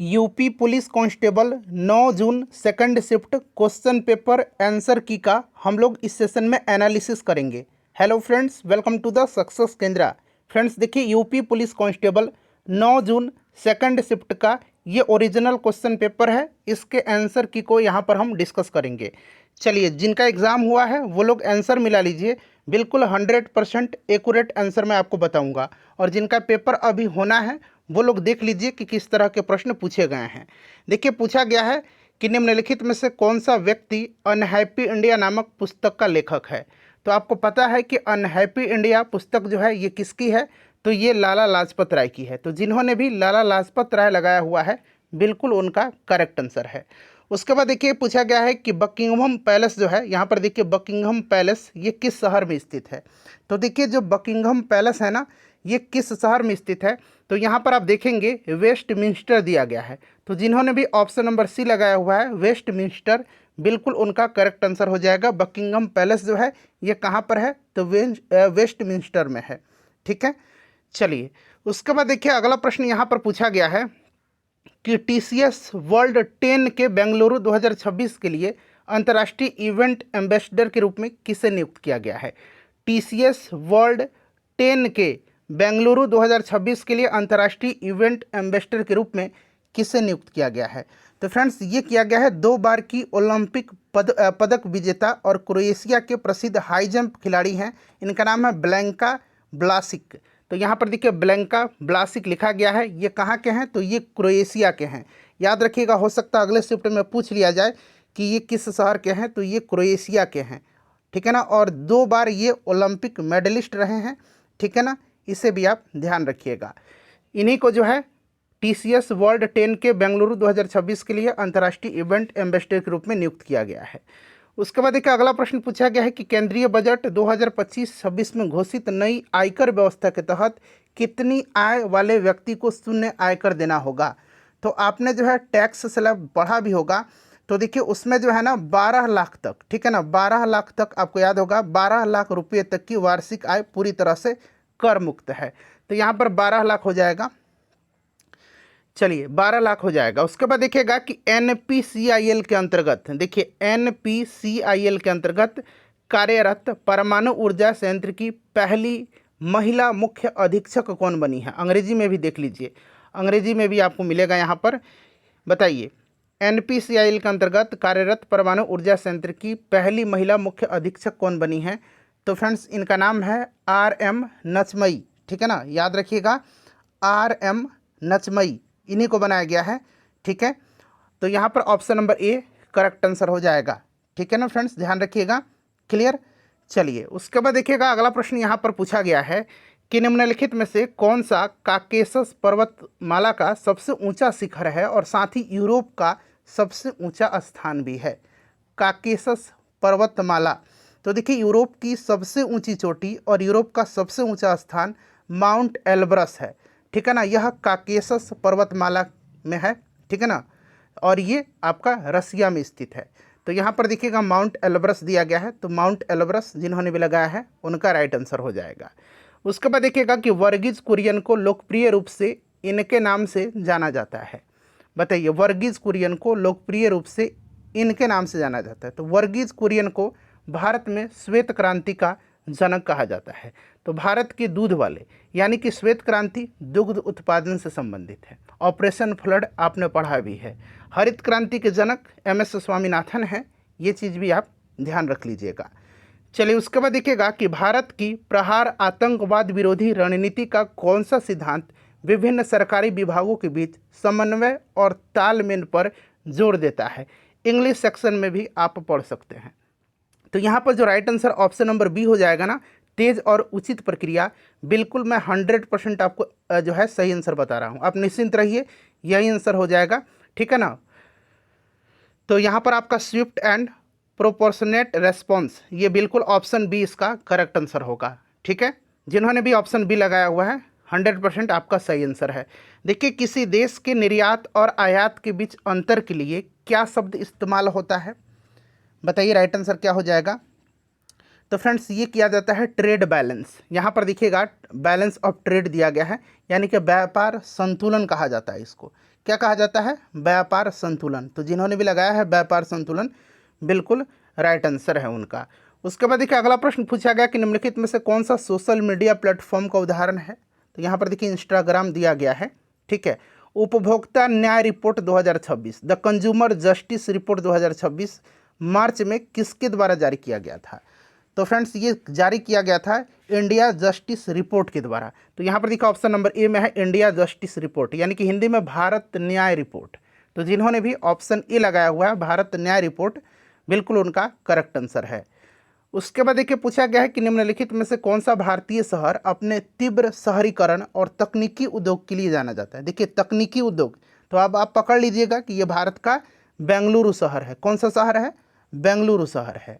UP police constable 9 June second shift question paper answer key का हम लोग इस सेशन में एनालिसिस करेंगे। Hello friends, welcome to the success Kendra. Friends देखिए, UP police constable 9 June second shift का ये ओरिजिनल क्वेश्चन पेपर है। इसके आंसर की को यहाँ पर हम डिस्कस करेंगे। चलिए, जिनका एग्ज़ाम हुआ है वो लोग आंसर मिला लीजिए। बिल्कुल 100% एक्यूरेट आंसर मैं आपको बताऊंगा। और जिनका पेपर अभी होना है वो लोग देख लीजिए कि किस तरह के प्रश्न पूछे गए हैं। देखिए, पूछा गया है कि निम्नलिखित में से कौन सा व्यक्ति अनहैप्पी इंडिया नामक पुस्तक का लेखक है। तो आपको पता है कि अनहैप्पी इंडिया पुस्तक जो है ये किसकी है, तो ये लाला लाजपत राय की है। तो जिन्होंने भी लाला लाजपत राय लगाया हुआ है, बिल्कुल उनका करेक्ट आंसर है। उसके बाद देखिए, पूछा गया है कि बकिंघम पैलेस जो है, यहाँ पर देखिए बकिंघम पैलेस ये किस शहर में स्थित है। तो देखिए, जो बकिंघम पैलेस है ना, ये किस शहर में स्थित है, तो यहाँ पर आप देखेंगे वेस्टमिंस्टर दिया गया है। तो जिन्होंने भी ऑप्शन नंबर सी लगाया हुआ है वेस्टमिंस्टर, बिल्कुल उनका करेक्ट आंसर हो जाएगा। बकिंघम पैलेस जो है ये कहाँ पर है, तो वेस्टमिंस्टर में है। ठीक है, चलिए उसके बाद देखिए अगला प्रश्न यहाँ पर पूछा गया है कि टीसीएस वर्ल्ड 10 के बेंगलुरु 2026 के लिए अंतर्राष्ट्रीय इवेंट एम्बेसडर के रूप में किसे नियुक्त किया गया है। टीसीएस वर्ल्ड 10 के बेंगलुरु 2026 के लिए अंतर्राष्ट्रीय इवेंट एम्बेसडर के रूप में किसे नियुक्त किया गया है। तो फ्रेंड्स, ये किया गया है 2 बार की ओलंपिक पदक विजेता और क्रोएशिया के प्रसिद्ध हाई जंप खिलाड़ी हैं। इनका नाम है ब्लैंका ब्लासिक। तो यहाँ पर देखिए ब्लैंका ब्लासिक लिखा गया है। ये कहाँ के हैं, तो ये क्रोएशिया के हैं। याद रखिएगा, हो सकता है अगले शिफ्ट में पूछ लिया जाए कि ये किस शहर के हैं, तो ये क्रोएशिया के हैं। ठीक है ना, और 2 बार ये ओलंपिक मेडलिस्ट रहे हैं। ठीक है ना, इसे भी आप ध्यान रखिएगा। इन्हीं को जो है टीसीएस वर्ल्ड 10 के बेंगलुरु 2026 के लिए अंतर्राष्ट्रीय इवेंट एम्बेसडर के रूप में नियुक्त किया गया है। उसके बाद देखिए अगला प्रश्न पूछा गया है कि केंद्रीय बजट 2025-26 में घोषित नई आयकर व्यवस्था के तहत कितनी आय वाले व्यक्ति को शून्य आयकर देना होगा। तो आपने जो है टैक्स स्लैब पढ़ा भी होगा। तो देखिए उसमें जो है ना 12 लाख तक, ठीक है ना, 12 लाख तक आपको याद होगा 12 लाख रुपये तक की वार्षिक आय पूरी तरह से कर मुक्त है। तो यहाँ पर 12 लाख हो जाएगा। चलिए 12 लाख हो जाएगा। उसके बाद देखिएगा कि एनपीसीआईएल के अंतर्गत, देखिए एनपीसीआईएल के अंतर्गत कार्यरत परमाणु ऊर्जा संयंत्र की पहली महिला मुख्य अधीक्षक कौन बनी है। अंग्रेजी में भी देख लीजिए, अंग्रेजी में भी आपको मिलेगा यहाँ पर। बताइए, एनपीसीआईएल के अंतर्गत कार्यरत परमाणु ऊर्जा संयंत्र की पहली महिला मुख्य अधीक्षक कौन बनी है। तो फ्रेंड्स, इनका नाम है आर.एम. नचमई। ठीक है ना, याद रखिएगा आर.एम. नचमई, इन्हीं को बनाया गया है। ठीक है, तो यहाँ पर option number A correct answer हो जाएगा। ठीक है ना फ्रेंड्स, ध्यान रखिएगा। क्लियर। चलिए उसके बाद देखिएगा अगला प्रश्न यहाँ पर पूछा गया है कि निम्नलिखित में से कौन सा काकेशस पर्वतमाला का सबसे ऊंचा शिखर है और साथ ही यूरोप का सबसे ऊंचा स्थान भी है। काकेशस पर्वतमाला, तो देखिए यूरोप की सबसे ऊंची चोटी और यूरोप का सबसे ऊंचा स्थान माउंट एल्ब्रस है। ठीक है ना, यह काकेशस पर्वतमाला में है। ठीक है ना, और ये आपका रसिया में स्थित है। तो यहाँ पर देखिएगा माउंट एल्ब्रस दिया गया है। तो माउंट एल्ब्रस जिन्होंने भी लगाया है उनका राइट आंसर हो जाएगा। उसके बाद देखिएगा कि वर्गीज कुरियन को लोकप्रिय रूप से इनके नाम से जाना जाता है। बताइए, वर्गीज कुरियन को लोकप्रिय रूप से इनके नाम से जाना जाता है। तो वर्गीज कुरियन को भारत में श्वेत क्रांति का जनक कहा जाता है। तो भारत के दूध वाले यानी कि श्वेत क्रांति दुग्ध उत्पादन से संबंधित है। ऑपरेशन फ्लड आपने पढ़ा भी है। हरित क्रांति के जनक एम.एस. स्वामीनाथन हैं, ये चीज़ भी आप ध्यान रख लीजिएगा। चलिए उसके बाद देखिएगा कि भारत की प्रहार आतंकवाद विरोधी रणनीति का कौन सा सिद्धांत विभिन्न सरकारी विभागों के बीच समन्वय और तालमेल पर जोर देता है। इंग्लिश सेक्शन में भी आप पढ़ सकते हैं। तो यहाँ पर जो right answer option number B हो जाएगा ना, तेज और उचित प्रक्रिया। बिल्कुल मैं 100% आपको जो है सही आंसर बता रहा हूँ, आप निश्चिंत रहिए, यही आंसर हो जाएगा। ठीक है ना, तो यहाँ पर आपका स्विफ्ट एंड प्रोपोर्शनेट रेस्पॉन्स, ये बिल्कुल ऑप्शन बी इसका करेक्ट आंसर होगा। ठीक है, जिन्होंने भी ऑप्शन बी लगाया हुआ है 100% आपका सही आंसर है। देखिए, किसी देश के निर्यात और आयात के बीच अंतर के लिए क्या शब्द इस्तेमाल होता है। बताइए राइट आंसर क्या हो जाएगा। तो फ्रेंड्स, ये किया जाता है ट्रेड बैलेंस। यहाँ पर देखिएगा बैलेंस ऑफ ट्रेड दिया गया है, यानी कि व्यापार संतुलन कहा जाता है इसको। क्या कहा जाता है? व्यापार संतुलन। तो जिन्होंने भी लगाया है व्यापार संतुलन, बिल्कुल राइट आंसर है उनका। उसके बाद देखिए अगला प्रश्न पूछा गया कि निम्नलिखित में से कौन सा सोशल मीडिया प्लेटफॉर्म का उदाहरण है? तो यहाँ पर देखिए इंस्टाग्राम दिया गया है, ठीक है। उपभोक्ता न्याय report 2026, the consumer justice report 2026 मार्च में किसके द्वारा जारी किया गया था? तो फ्रेंड्स ये जारी किया गया था इंडिया जस्टिस रिपोर्ट के द्वारा। तो यहाँ पर देखा ऑप्शन नंबर ए में है इंडिया जस्टिस रिपोर्ट, यानी कि हिंदी में भारत न्याय रिपोर्ट। तो जिन्होंने भी ऑप्शन ए लगाया हुआ है भारत न्याय रिपोर्ट, बिल्कुल उनका करेक्ट आंसर है। उसके बाद देखिए पूछा गया है कि निम्नलिखित में से कौन सा भारतीय शहर अपने तीव्र शहरीकरण और तकनीकी उद्योग के लिए जाना जाता है? देखिए तकनीकी उद्योग, तो अब आप पकड़ लीजिएगा कि ये भारत का बेंगलुरु शहर है। कौन सा शहर है? बेंगलुरु शहर है।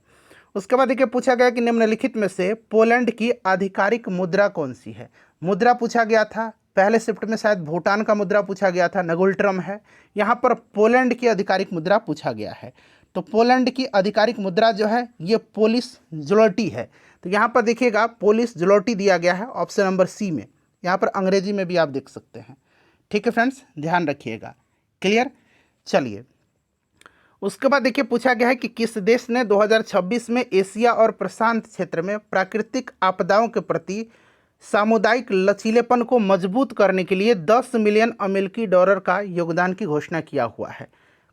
उसके बाद देखिए पूछा गया कि निम्नलिखित में से पोलैंड की आधिकारिक मुद्रा कौन सी है? मुद्रा पूछा गया था, पहले शिफ्ट में शायद भूटान का मुद्रा पूछा गया था, नगुल्ट्रम है। यहाँ पर पोलैंड की आधिकारिक मुद्रा पूछा गया है। तो पोलैंड की आधिकारिक मुद्रा जो है ये पोलिश ज़्लोटी है। तो यहाँ पर देखिएगा पोलिश ज़्लोटी दिया गया है ऑप्शन नंबर सी में। यहाँ पर अंग्रेजी में भी आप देख सकते हैं, ठीक है फ्रेंड्स, ध्यान रखिएगा। क्लियर? चलिए उसके बाद देखिए पूछा गया है कि किस देश ने 2026 में एशिया और प्रशांत क्षेत्र में प्राकृतिक आपदाओं के प्रति सामुदायिक लचीलेपन को मजबूत करने के लिए 10 मिलियन अमेरिकी डॉलर का योगदान की घोषणा किया हुआ है?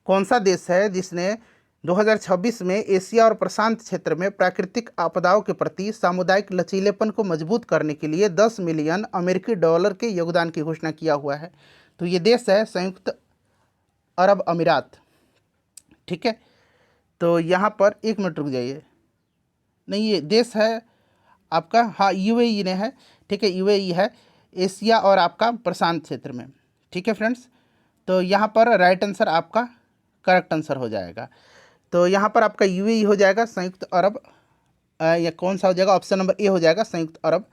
कौन सा देश है जिसने 2026 में एशिया और प्रशांत क्षेत्र में प्राकृतिक आपदाओं के प्रति सामुदायिक लचीलेपन को मजबूत करने के लिए 10 मिलियन अमेरिकी डॉलर के योगदान की घोषणा किया हुआ है? तो ये देश है संयुक्त अरब अमीरात, ठीक है। तो यहाँ पर एक मिनट रुक जाइए, नहीं ये देश है आपका, हाँ यूएई ने है, ठीक है, यूएई है एशिया और आपका प्रशांत क्षेत्र में, ठीक है फ्रेंड्स। तो यहाँ पर राइट आंसर आपका करेक्ट आंसर हो जाएगा। तो यहाँ पर आपका यूएई हो जाएगा संयुक्त अरब, या कौन सा हो जाएगा? ऑप्शन नंबर ए हो जाएगा संयुक्त अरब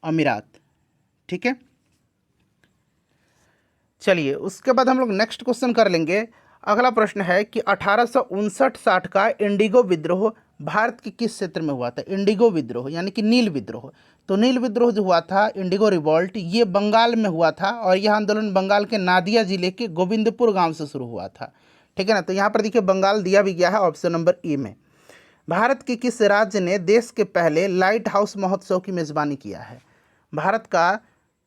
अमीरात, ठीक है। चलिए उसके बाद हम लोग नेक्स्ट क्वेश्चन कर लेंगे। अगला प्रश्न है कि 1859-60 का इंडिगो विद्रोह भारत के किस क्षेत्र में हुआ था? इंडिगो विद्रोह यानी कि नील विद्रोह। तो नील विद्रोह जो हुआ था, इंडिगो रिवॉल्ट, ये बंगाल में हुआ था और यह आंदोलन बंगाल के नादिया जिले के गोविंदपुर गांव से शुरू हुआ था, ठीक है ना। तो यहाँ पर देखिए बंगाल दिया भी गया है ऑप्शन नंबर ए में। भारत के किस राज्य ने देश के पहले लाइट हाउस महोत्सव की मेज़बानी किया है? भारत का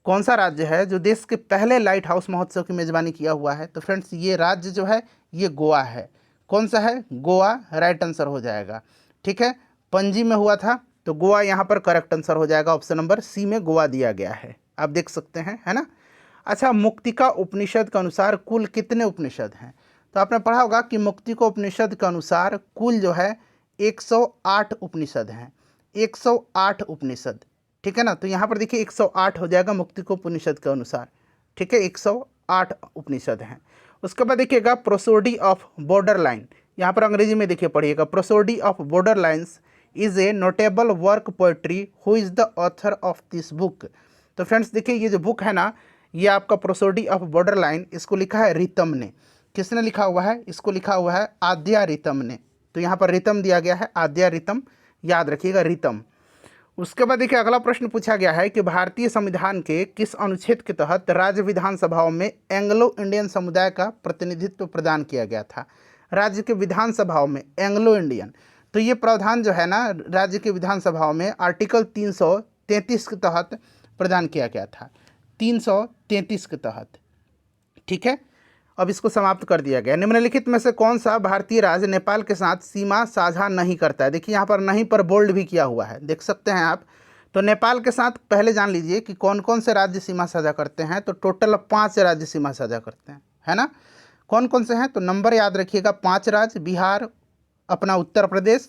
कौन सा राज्य है जो देश के पहले लाइट हाउस महोत्सव की मेज़बानी किया हुआ है? तो फ्रेंड्स ये राज्य जो है ये गोवा है। कौन सा है? गोवा राइट आंसर हो जाएगा, ठीक है। पणजी में हुआ था, तो गोवा यहाँ पर करेक्ट आंसर हो जाएगा, ऑप्शन नंबर सी में गोवा दिया गया है, आप देख सकते हैं, है ना। अच्छा, मुक्तिका उपनिषद के अनुसार कुल कितने उपनिषद हैं? तो आपने पढ़ा होगा कि मुक्तिका उपनिषद के अनुसार कुल जो है 108 उपनिषद हैं, 108 उपनिषद, ठीक है ना। तो यहाँ पर देखिए 108 हो जाएगा मुक्तिका उपनिषद के अनुसार, ठीक है, 108 उपनिषद हैं। उसके बाद देखिएगा प्रोसोडी ऑफ बॉर्डर लाइन, यहाँ पर अंग्रेजी में देखिए पढ़िएगा, prosody of border lines is a notable work poetry who is the author of this book. तो फ्रेंड्स देखिए ये जो बुक है ना, ये आपका प्रोसोडी ऑफ बॉर्डर लाइन, इसको लिखा है रितम ने। किसने लिखा हुआ है? इसको लिखा हुआ है आद्या रितम ने। तो यहाँ पर रितम दिया गया है, आद्या रितम, याद रखिएगा रितम। उसके बाद देखिए अगला प्रश्न पूछा गया है कि भारतीय संविधान के किस अनुच्छेद के तहत राज्य विधानसभाओं में एंग्लो इंडियन समुदाय का प्रतिनिधित्व प्रदान किया गया था? राज्य के विधानसभाओं में एंग्लो इंडियन, तो ये प्रावधान जो है ना राज्य के विधानसभाओं में आर्टिकल 333 के तहत प्रदान किया गया था, 333 के तहत, ठीक है। अब इसको समाप्त कर दिया गया। निम्नलिखित में से कौन सा भारतीय राज्य नेपाल के साथ सीमा साझा नहीं करता है? देखिए यहाँ पर नहीं पर बोल्ड भी किया हुआ है, देख सकते हैं आप। तो नेपाल के साथ पहले जान लीजिए कि कौन कौन से राज्य सीमा साझा करते हैं। तो टोटल 5 राज्य सीमा साझा करते हैं, है ना। कौन कौन से हैं? तो नंबर याद रखिएगा, 5 राज्य, बिहार, अपना उत्तर प्रदेश,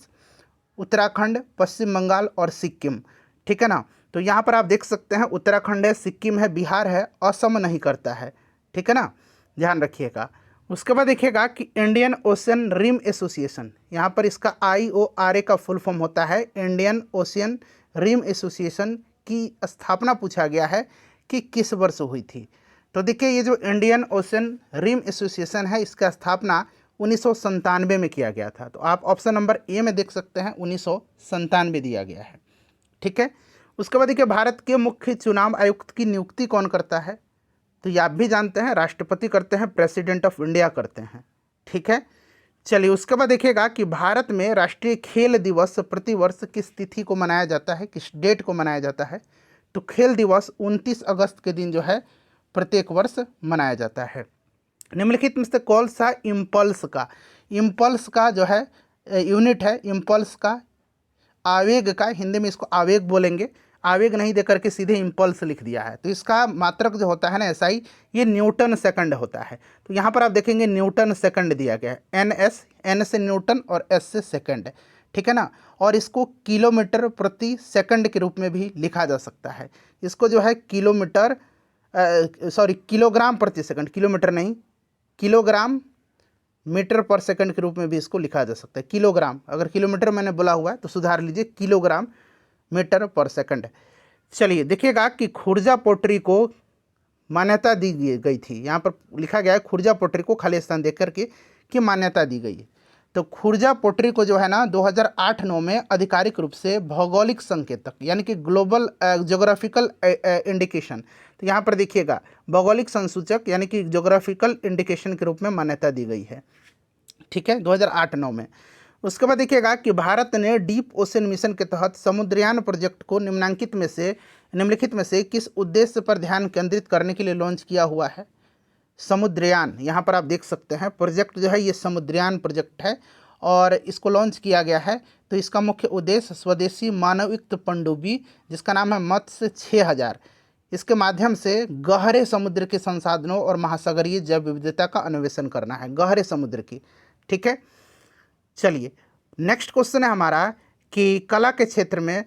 उत्तराखंड, पश्चिम बंगाल और सिक्किम, ठीक है ना। तो यहाँ पर आप देख सकते हैं उत्तराखंड है, सिक्किम है, बिहार है, असम नहीं करता है, ठीक है ना, ध्यान रखिएगा। उसके बाद देखिएगा कि इंडियन ओशियन रिम एसोसिएशन, यहाँ पर इसका IORA का फुल फॉर्म होता है इंडियन ओशियन रिम एसोसिएशन की स्थापना पूछा गया है कि किस वर्ष हुई थी? तो देखिए ये जो इंडियन ओशियन रिम एसोसिएशन है इसका स्थापना 1997 में किया गया था। तो आप ऑप्शन नंबर ए में देख सकते हैं 1997 दिया गया है, ठीक है। उसके बाद देखिए भारत के मुख्य चुनाव आयुक्त की नियुक्ति कौन करता है? तो ये आप भी जानते हैं, राष्ट्रपति करते हैं, प्रेसिडेंट ऑफ इंडिया करते हैं। ठीक है, चलिए उसके बाद देखिएगा कि भारत में राष्ट्रीय खेल दिवस प्रतिवर्ष किस तिथि को मनाया जाता है, किस डेट को मनाया जाता है। तो खेल दिवस 29 अगस्त के दिन जो है प्रत्येक वर्ष मनाया जाता है। निम्नलिखित में से कौन सा इम्पल्स का जो है यूनिट है, इम्पल्स का, आवेग का, हिंदी में इसको आवेग बोलेंगे, आवेग नहीं देकर के सीधे इम्पल्स लिख दिया है। तो इसका मात्रक जो होता है ना SI, ये न्यूटन सेकंड होता है। तो यहाँ पर आप देखेंगे न्यूटन सेकंड दिया गया है, NS, N से न्यूटन और S से सेकंड, ठीक है ना। और इसको किलोमीटर प्रति सेकंड के रूप में भी लिखा जा सकता है। इसको जो है किलोग्राम प्रति सेकंड, किलोमीटर नहीं, किलोग्राम मीटर पर सेकंड के रूप में भी इसको लिखा जा सकता है। किलोग्राम, अगर किलोमीटर मैंने बोला हुआ है तो सुधार लीजिए, किलोग्राम मीटर पर सेकंड। चलिए देखिएगा कि खुर्जा पोट्री को मान्यता दी गई थी। यहाँ पर लिखा गया है खुर्जा पोट्री को खाली स्थान देख करके कि मान्यता दी गई है। तो खुर्जा पोट्री को जो है ना 2008-9 में आधिकारिक रूप से भौगोलिक संकेतक यानी कि ग्लोबल ज्योग्राफिकल इंडिकेशन, तो यहाँ पर देखिएगा भौगोलिक संसूचक यानी कि ज्योग्राफिकल इंडिकेशन के रूप में मान्यता दी गई है। ठीक है, 2008-9 में। उसके बाद देखिएगा कि भारत ने डीप ओशन मिशन के तहत समुद्रयान प्रोजेक्ट को निम्नलिखित में से किस उद्देश्य पर ध्यान केंद्रित करने के लिए लॉन्च किया हुआ है। समुद्रयान, यहाँ पर आप देख सकते हैं प्रोजेक्ट जो है ये समुद्रयान प्रोजेक्ट है और इसको लॉन्च किया गया है। तो इसका मुख्य उद्देश्य स्वदेशी मानवयुक्त पनडुब्बी जिसका नाम है मत्स्य 6000, इसके माध्यम से गहरे समुद्र के संसाधनों और महासागरीय जैव विविधता का अन्वेषण करना है, गहरे समुद्र की। ठीक है, चलिए नेक्स्ट क्वेश्चन है हमारा कि कला के क्षेत्र में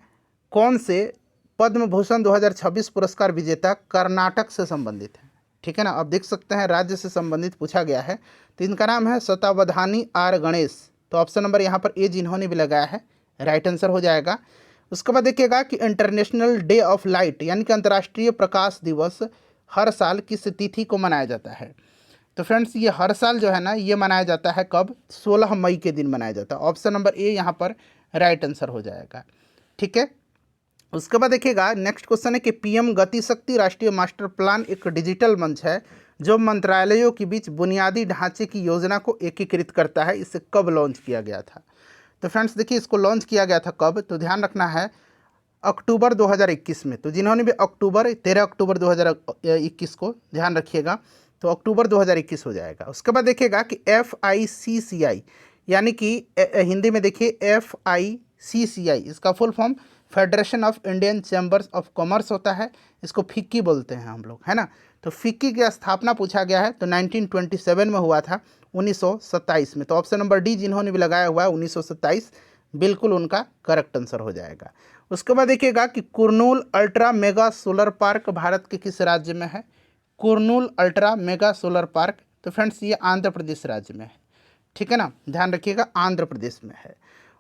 कौन से पद्म भूषण 2026 पुरस्कार विजेता कर्नाटक से संबंधित है। ठीक है ना, आप देख सकते हैं राज्य से संबंधित पूछा गया है। तो इनका नाम है शतावधानी आर गणेश। तो ऑप्शन नंबर यहाँ पर ए जिन्होंने भी लगाया है राइट आंसर हो जाएगा। उसके बाद देखिएगा कि इंटरनेशनल डे ऑफ लाइट यानी कि अंतर्राष्ट्रीय प्रकाश दिवस हर साल किस तिथि को मनाया जाता है। तो फ्रेंड्स ये हर साल जो है ना ये मनाया जाता है कब, 16 मई के दिन मनाया जाता है। ऑप्शन नंबर ए यहाँ पर राइट आंसर हो जाएगा। ठीक है, उसके बाद देखिएगा नेक्स्ट क्वेश्चन है कि PM गति शक्ति राष्ट्रीय मास्टर प्लान एक डिजिटल मंच है जो मंत्रालयों के बीच बुनियादी ढांचे की योजना को एकीकृत करता है। इसे कब लॉन्च किया गया था। तो फ्रेंड्स देखिए इसको लॉन्च किया गया था कब, तो ध्यान रखना है अक्टूबर 2021 में। तो जिन्होंने भी 13 अक्टूबर 2021 को ध्यान रखिएगा, तो अक्टूबर 2021 हो जाएगा। उसके बाद देखिएगा कि FICCI यानी कि हिंदी में देखिए FICCI, इसका full form federation of Indian chambers of commerce होता है। इसको फिक्की बोलते हैं हम लोग, है ना। तो फिक्की की स्थापना पूछा गया है तो 1927 में हुआ था, 1927 में। तो ऑप्शन नंबर डी जिन्होंने भी लगाया हुआ है 1927 बिल्कुल उनका करेक्ट आंसर हो जाएगा। उसके बाद देखिएगा कि Kurnool ultra mega solar park Bharat के किस राज्य में है। Kurnool ultra mega solar park, तो फ्रेंड्स ये आंध्र प्रदेश राज्य में है। ठीक है ना, ध्यान रखिएगा आंध्र प्रदेश में है।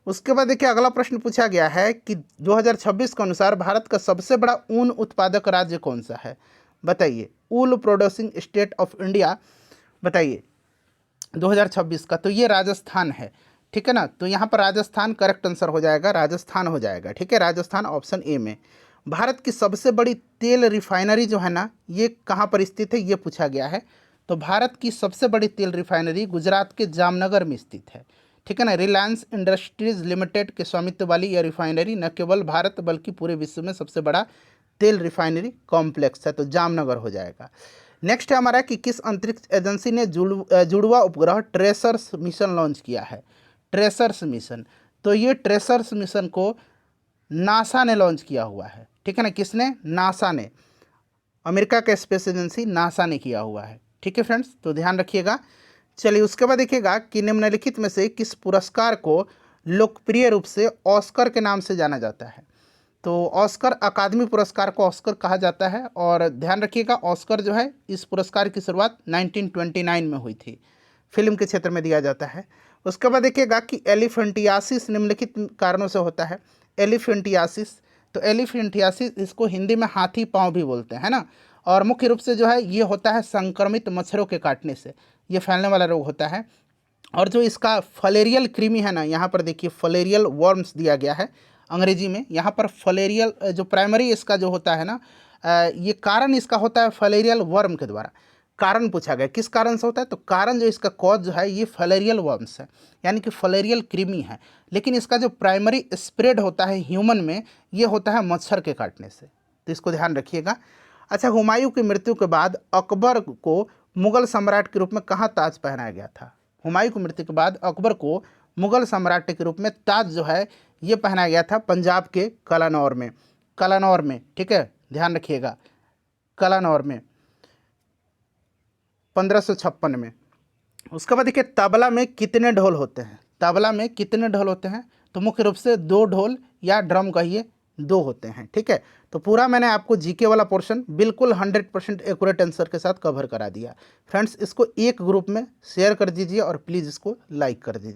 उसके बाद देखिए अगला प्रश्न पूछा गया है कि 2026 के अनुसार भारत का सबसे बड़ा ऊन उत्पादक राज्य कौन सा है, बताइए। वूल प्रोड्यूसिंग स्टेट ऑफ इंडिया, बताइए 2026 का, तो ये राजस्थान है। ठीक है ना, तो यहाँ पर राजस्थान करेक्ट आंसर हो जाएगा, राजस्थान हो जाएगा। ठीक है, राजस्थान ऑप्शन ए में। भारत की सबसे बड़ी तेल रिफाइनरी जो है ना ये कहाँ पर स्थित है ये पूछा गया है। तो भारत की सबसे बड़ी तेल रिफाइनरी गुजरात के जामनगर में स्थित है। ठीक है ना, रिलायंस इंडस्ट्रीज लिमिटेड के स्वामित्व वाली यह रिफाइनरी न केवल भारत बल्कि पूरे विश्व में सबसे बड़ा तेल रिफाइनरी कॉम्प्लेक्स है। तो जामनगर हो जाएगा। नेक्स्ट है हमारा कि किस अंतरिक्ष एजेंसी ने जुड़वा उपग्रह ट्रेसर्स मिशन लॉन्च किया है। ट्रेसर्स मिशन, तो ये ट्रेसर्स मिशन को नासा ने लॉन्च किया हुआ है। ठीक है ना, किसने, नासा ने, अमेरिका का स्पेस एजेंसी नासा ने किया हुआ है। ठीक है फ्रेंड्स, तो ध्यान रखिएगा। चलिए उसके बाद देखिएगा कि निम्नलिखित में से किस पुरस्कार को लोकप्रिय रूप से ऑस्कर के नाम से जाना जाता है। तो ऑस्कर, अकादमी पुरस्कार को ऑस्कर कहा जाता है। और ध्यान रखिएगा ऑस्कर जो है इस पुरस्कार की शुरुआत 1929 में हुई थी, फिल्म के क्षेत्र में दिया जाता है। उसके बाद देखिएगा कि एलिफेंटियासिस निम्नलिखित कारणों से होता है। एलिफेंटियासिस, तो एलिफेंटियासिस इसको हिंदी में हाथी पाँव भी बोलते हैं, है ना। और मुख्य रूप से जो है ये होता है संक्रमित मच्छरों के काटने से ये फैलने वाला रोग होता है। और जो इसका फलेरियल कृमि है ना, यहाँ पर देखिए फलेरियल वर्म्स दिया गया है अंग्रेजी में। यहाँ पर फलेरियल जो प्राइमरी इसका जो होता है ना ये कारण इसका होता है फलेरियल वर्म के द्वारा। कारण पूछा गया किस कारण से होता है, तो कारण जो इसका कॉज जो है ये फलेरियल वर्म्स है, यानी कि फलेरियल कृमि है। लेकिन इसका जो प्राइमरी स्प्रेड होता है ह्यूमन में, ये होता है मच्छर के काटने से, तो इसको ध्यान रखिएगा। अच्छा, हुमायूं की मृत्यु के बाद अकबर को मुगल सम्राट के रूप में कहाँ ताज पहनाया गया था? हुमायूं की मृत्यु के बाद अकबर को मुगल सम्राट के रूप में ताज जो है ये पहनाया गया था पंजाब के कलानौर में। कलानौर में, ठीक है, ध्यान रखिएगा, कलानौर में 1556 में। उसके बाद देखिए तबला में कितने ढोल होते हैं? तबला में कितने ढोल होते हैं? तो मुख्य रूप से 2 ढोल या ड्रम कहिए, 2 होते हैं, ठीक है। तो पूरा मैंने आपको जीके वाला पोर्शन बिल्कुल 100% एक्यूरेट आंसर के साथ कवर करा दिया। फ्रेंड्स, इसको एक ग्रुप में शेयर कर दीजिए और प्लीज़ इसको लाइक कर दीजिए।